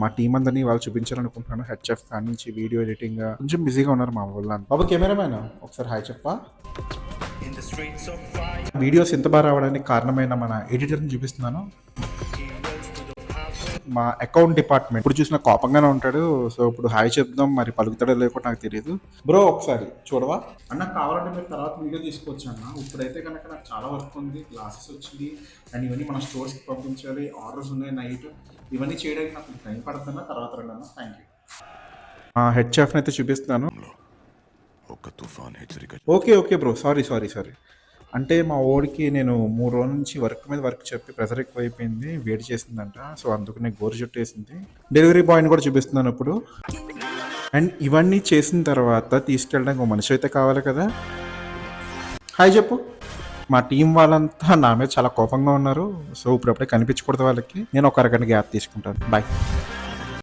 మా టీం అందరినీ వాళ్ళు చూపించాలనుకుంటున్నాను. హెడ్ చెఫ్ కాడి నుంచి వీడియో ఎడిటింగ్ కొంచెం బిజీగా ఉన్నారు మా వాళ్ళు. బాబు కెమెరామ్యాన్ ఒకసారి హాయ్ చెప్పా. వీడియోస్ ఎంత బాగా రావడానికి కారణమైన మన ఎడిటర్ని చూపిస్తున్నాను. మా అకౌంట్ డిపార్ట్మెంట్ ఇప్పుడు చూసిన కోపంగానే ఉంటాడు. సో ఇప్పుడు హాయ్ చెప్దాం, మరి పలుకుతాడో లేకపోతే నాకు తెలియదు. బ్రో ఒకసారి చూడవా అన్న, కావాలంటే మీరు తర్వాత వీడియో తీసుకోవచ్చు అన్న. ఇప్పుడైతే కనుక నాకు చాలా వర్క్ ఉంది, క్లాసెస్ వచ్చింది అండ్ ఇవన్నీ మన స్టోర్స్కి పంపించాలి, ఆర్డర్స్ ఉన్నాయి నైట్, ఇవన్నీ చేయడానికి నాకు టైం పడుతున్నా. తర్వాత రండి అన్న. Thank you. హెడ్ చెఫ్ని అయితే చూపిస్తున్నాను. Okay okay bro, sorry sorry sorry. అంటే మా ఓడికి నేను 3 రోజుల నుంచి వర్క్ మీద వర్క్ చెప్పి ప్రెషర్ ఎక్కువ అయిపోయింది, వేడి చేసిందంట. సో అందుకనే గోరు చుట్టేసింది. డెలివరీ బాయ్ని కూడా చూపిస్తున్నాను ఇప్పుడు. అండ్ ఇవన్నీ చేసిన తర్వాత తీసుకెళ్ళడానికి ఒక మనిషి అయితే కావాలి కదా. హాయ్ చెప్పు. మా టీం వాళ్ళంతా నా మీద చాలా కోపంగా ఉన్నారు. సో ఇప్పుడప్పుడే కనిపించకూడదు వాళ్ళకి. నేను ఒక అరగంట గ్యాప్ తీసుకుంటాను. బాయ్.